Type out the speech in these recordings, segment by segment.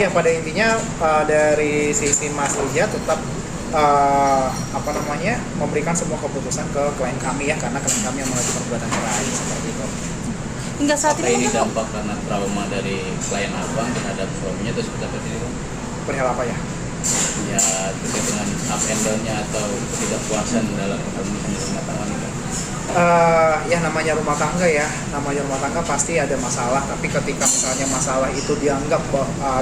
Iya, pada intinya dari sisi Mas Ija tetap memberikan semua keputusan ke klien kami ya, karena klien kami yang mengajukan gugatan cerai seperti itu. Hingga saat Apakah ini ini dampak karena trauma dari klien abang terhadap suaminya atau seperti apa sih? Perihal apa ya? Ya terkait dengan up and down-nya atau ketidakpuasan dalam kepengurusan rumah tangga ini. Ya namanya rumah tangga pasti ada masalah, tapi ketika misalnya masalah itu dianggap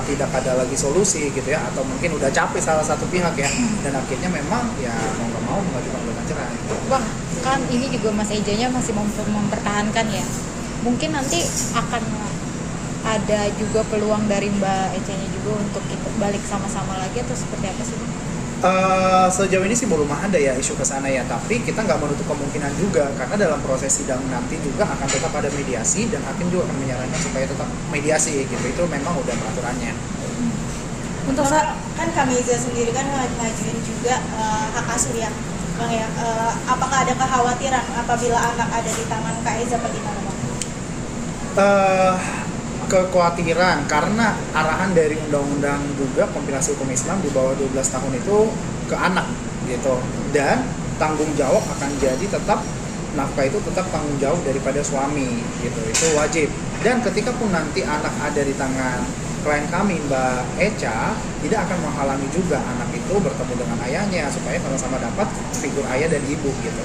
tidak ada lagi solusi gitu ya, atau mungkin udah capek salah satu pihak ya, dan akhirnya memang ya mau nggak mau mengajukan gugatan cerai. Bang, kan ini juga Mas Ejanya masih mempertahankan ya. Mungkin nanti akan ada juga peluang dari Mbak Ejanya juga untuk kita balik sama-sama lagi atau seperti apa sih Bang? Sejauh ini sih belum ada ya isu ke sana ya, tapi kita nggak menutup kemungkinan juga, karena dalam proses sidang nanti juga akan tetap ada mediasi dan hakim juga akan menyarankan supaya tetap mediasi gitu. Itu memang udah peraturannya. untuk Kan kami sendiri kan ngajuin juga hak asuh ya Bang ya. Apakah ada kekhawatiran apabila anak ada di tangan Kak Eza apa gimana Bang? Kekhawatiran karena arahan dari undang-undang juga kompilasi hukum Islam di bawah 12 tahun itu ke anak gitu, dan tanggung jawab akan jadi tetap nafkah itu tetap tanggung jawab daripada suami gitu, itu wajib. Dan ketika pun nanti anak ada di tangan klien kami Mbak Echa, tidak akan menghalangi juga anak itu bertemu dengan ayahnya supaya sama-sama dapat figur ayah dan ibu gitu.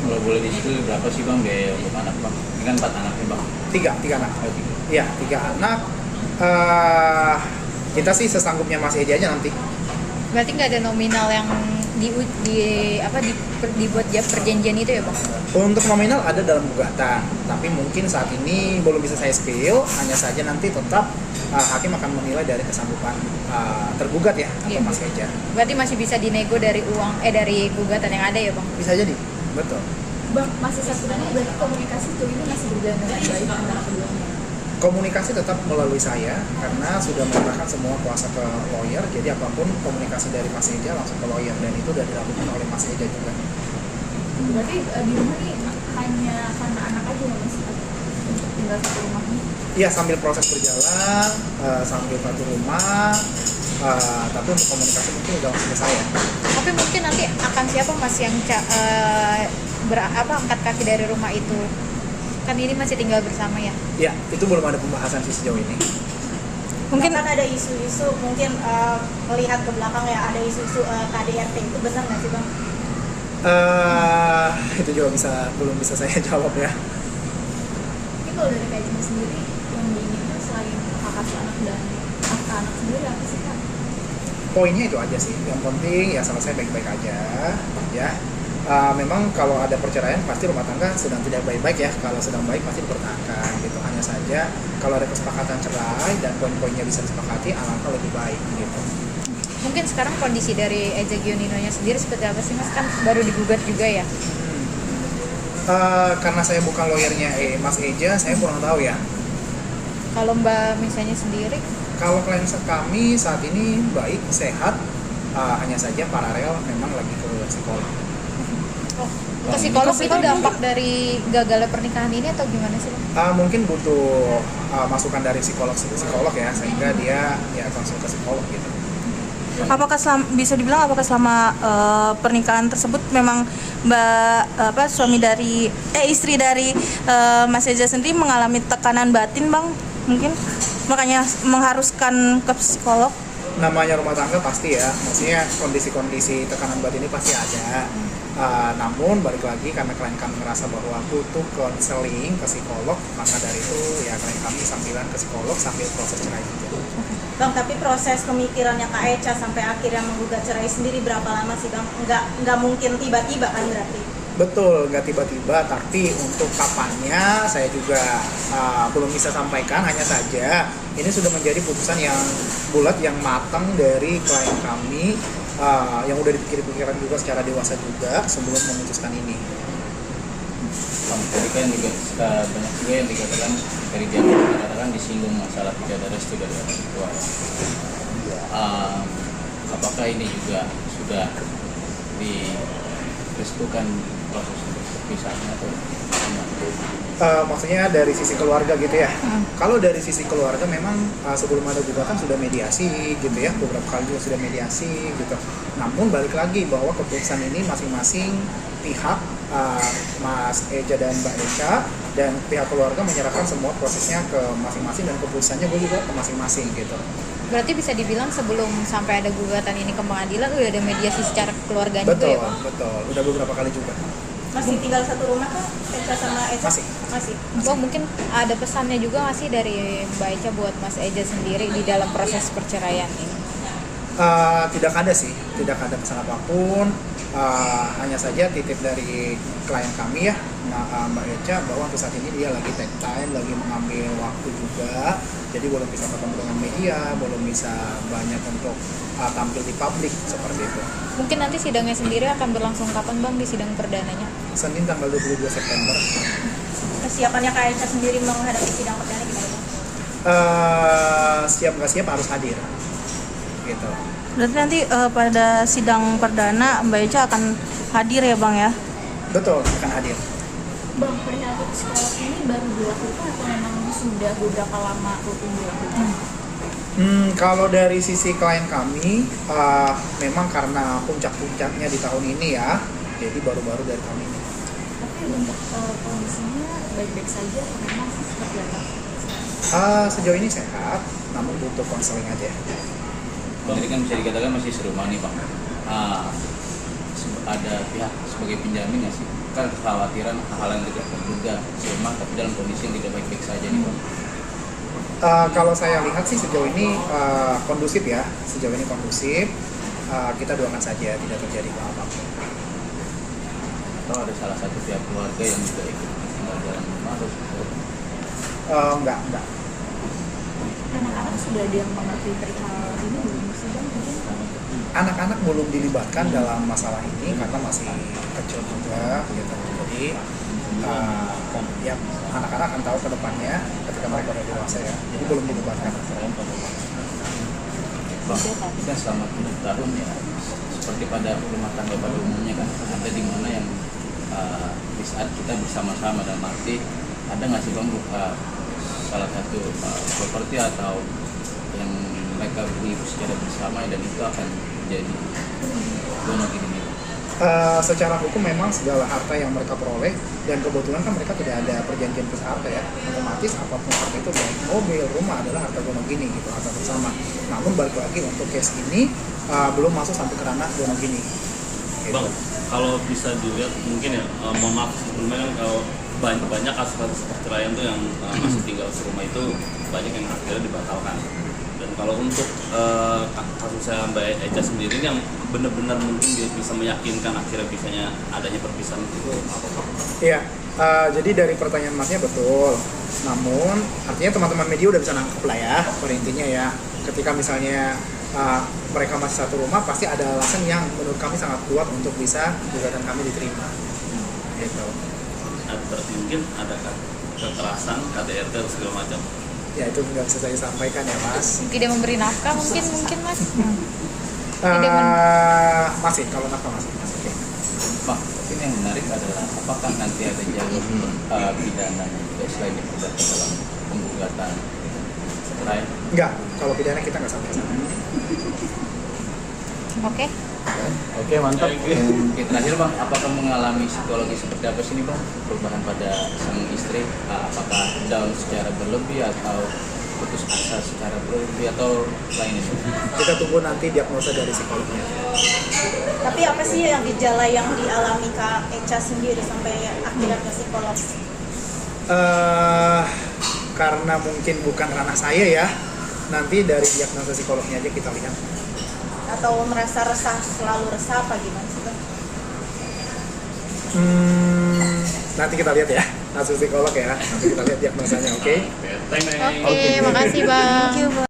Kalau boleh disitu berapa sih bang biaya untuk anak bang? Ini kan 4 anak ya bang? Tiga anak. Oh, 3. Iya, 3 anak. Kita sih sesanggupnya Mas Eja aja nanti. Berarti nggak ada nominal yang dibuat perjanjian itu ya Bang? Untuk nominal ada dalam gugatan, tapi mungkin saat ini belum bisa saya spill. Hanya saja nanti tetap hakim akan menilai dari kesanggupan tergugat ya, atau Iya. Mas Eja. Berarti masih bisa dinego dari dari gugatan yang ada ya Bang? Bisa jadi, betul. Bang, masih satu nanya, berarti komunikasi tuh ini masih berjalan dengan baik antara keduanya? Komunikasi tetap melalui saya karena sudah menyerahkan semua kuasa ke lawyer, jadi apapun komunikasi dari Mas Eja langsung ke lawyer, dan itu sudah dilakukan oleh Mas Eja juga. Berarti di rumah nih hanya karena anak aja ya Mas? Untuk tinggal satu rumah nih? Iya, sambil proses berjalan, sambil satu rumah, tapi untuk komunikasi mungkin udah langsung ke saya. Tapi mungkin nanti akan siapa Mas yang angkat kaki dari rumah itu? Kan ini masih tinggal bersama ya? Ya, itu belum ada pembahasan sih sejauh ini. Mungkin kan ada isu-isu mungkin melihat ke belakang ya, ada isu-isu KDRT, itu benar nggak sih Bang? Itu juga belum bisa saya jawab ya. Tapi kalau dari Kak Ejanya sendiri, yang diinginkan selain hak asuh anak dan hak anak sendiri apa sih Kak? Poinnya itu aja sih. Yang penting ya selesai baik-baik aja ya. Memang kalau ada perceraian pasti rumah tangga sedang tidak baik-baik ya. Kalau sedang baik pasti dipertahankan gitu. Hanya saja kalau ada kesepakatan cerai dan poin-poinnya bisa disepakati, alangkah lebih baik gitu. Mungkin sekarang kondisi dari Eza Gioninonya sendiri seperti apa sih Mas? Kan baru digugat juga ya? Karena saya bukan lawyernya Mas Eja, saya kurang tahu ya. Kalau Mbak misalnya sendiri? Kalau klien kami saat ini baik, sehat, hanya saja paralel memang lagi ke psikolog. Ke psikolog itu dampak dari gagalnya pernikahan ini atau gimana sih Bang? Mungkin butuh masukan dari psikolog ya, sehingga dia ya langsung ke psikolog gitu. apakah bisa dibilang apakah selama pernikahan tersebut memang istri dari Mas Eza sendiri mengalami tekanan batin Bang, mungkin makanya mengharuskan ke psikolog? Namanya rumah tangga pasti ya, maksudnya kondisi-kondisi tekanan batin ini pasti ada. Namun balik lagi karena klien kami merasa bahwa butuh konseling ke psikolog, maka dari itu ya klien kami sambilan ke psikolog sambil proses cerai juga. Bang, tapi proses pemikirannya Kak Echa sampai akhirnya menggugat cerai sendiri berapa lama sih Bang? Nggak mungkin tiba-tiba kan berarti? Betul, nggak tiba-tiba, tapi untuk kapannya saya juga belum bisa sampaikan. Hanya saja ini sudah menjadi putusan yang bulat, yang matang dari klien kami, yang udah dipikir-pikirkan juga secara dewasa juga sebelum memutuskan ini. Tadi kan juga banyak juga yang dikatakan dari jaminan dikatakan disinggung masalah tidak ada restu dari orang tua. Apakah ini juga sudah direstukan proses ini? perpisahannya atau gimana? Maksudnya dari sisi keluarga gitu ya. Kalau dari sisi keluarga memang sebelum ada gugatan sudah mediasi gitu ya, beberapa kali juga sudah mediasi gitu. Namun balik lagi bahwa keputusan ini masing-masing pihak, Mas Eja dan Mbak Eca dan pihak keluarga menyerahkan semua prosesnya ke masing-masing dan keputusannya gue juga ke masing-masing gitu. Berarti bisa dibilang sebelum sampai ada gugatan ini ke pengadilan udah ada mediasi secara keluarga juga Betul, ya Bang? betul. Udah beberapa kali juga. Masih tinggal satu rumah kah Eca sama Eca? Masih. Bang, mungkin ada pesannya juga nggak sih dari Mbak Eca buat Mas Eja sendiri di dalam proses perceraian ini? Tidak ada sih, tidak ada pesan apapun. Hanya saja titip dari klien kami ya, Mbak Eca, bahwa untuk saat ini dia lagi take time, lagi mengambil waktu juga. Jadi belum bisa ketemu dengan media, belum bisa banyak untuk tampil di publik seperti itu. Mungkin nanti sidangnya sendiri akan berlangsung kapan Bang di sidang perdananya? Senin tanggal 22 September. Kesiapannya Kak Eca sendiri menghadapi sidang perdana gimana Bang? Siap nggak siap harus hadir. Gitu. Berarti nanti pada sidang perdana Mbak Eca akan hadir ya Bang ya? Betul, akan hadir. Bang, perihal psikolog ini baru dilakukan atau memang sudah beberapa lama rutin dilakukan? Kalau dari sisi klien kami, memang karena puncak-puncaknya di tahun ini ya, jadi baru-baru dari tahun ini. Tapi untuk kondisinya baik-baik saja atau memang seperti apa? Sejauh ini sehat, namun butuh konseling aja. Bang, ini kan bisa dikatakan masih serumah nih Bang. Ada pihak sebagai penjamin nggak sih? Kan kekhawatiran hal yang tidak terduga serumah tapi dalam kondisi yang tidak baik-baik saja nih Bang. Kalau saya lihat sih sejauh ini kondusif ya, sejauh ini kondusif. Kita doakan saja tidak terjadi apa-apa. Atau ada salah satu pihak keluarga yang juga ikut tinggal dalam rumah atau seperti apa? Enggak. Anak-anak sudah ada yang mengerti perihal ini belum sih Bang? Anak-anak belum dilibatkan dalam masalah ini karena masih kecil juga gitu. Jadi ya anak-anak akan tahu ke depannya ketika mereka udah dewasa ya. Jadi belum dilibatkan. Bang, kan selama 7 tahun ya seperti pada rumah tangga pada umumnya kan ada di mana yang di saat kita bersama-sama dalam arti ada nggak sih Bang salah satu properti atau yang mereka beli secara bersama dan itu akan jadi donor gini. Secara hukum memang segala harta yang mereka peroleh dan kebetulan kan mereka tidak ada perjanjian berharta ya, otomatis apapun harta itu baik mobil, rumah adalah harta gonogini gitu, harta bersama. Namun balik lagi untuk case ini belum masuk sampai ke ranah gonogini. Gitu. Bang, kalau bisa dilihat mungkin ya, mohon maaf sebelumnya kan kalau banyak kasus-kasus perceraian tuh yang masih tinggal serumah itu banyak yang akhirnya dibatalkan. Dan kalau untuk kasusnya Mbak Eca sendiri yang benar-benar mungkin dia bisa meyakinkan akhirnya bisanya adanya perpisahan itu apa Pak? Iya, jadi dari pertanyaan Masnya betul. Namun artinya teman-teman media udah bisa nangkep lah ya, pada intinya ya. Ketika misalnya mereka masih satu rumah, pasti ada alasan yang menurut kami sangat kuat untuk bisa gugatan kami diterima. Gitu. Mungkin ada kekerasan, KDRT atau segala macam. Ya itu nggak bisa saya sampaikan ya Mas. Tidak memberi nafkah mungkin Mas. Masih, kalau nafkah masih. Oke. Bang, ini yang menarik adalah apakah nanti ada jalur pidana juga selain dipidana dalam penggugatan cerai? Enggak, kalau pidana kita nggak sampai sana. Oke. Oke, mantap. Oke, terakhir Bang, apakah mengalami psikologi seperti apa sih nih Bang? Perubahan pada sang istri, apakah down secara berlebih atau putus asa secara berlebih atau lainnya? Kita tunggu nanti diagnosa dari psikolognya. Tapi apa sih yang gejala yang dialami Kak Eca sendiri sampai akhirnya ke psikolog? Karena mungkin bukan ranah saya ya, nanti dari diagnosa psikolognya aja kita lihat. Atau merasa resah, selalu resah apa gimana sih Bang? Nanti kita lihat ya, hasil psikolog ya. Nanti kita lihat diagnosanya, oke? Thank you. Oke, makasih Bang. Thank you, Bang.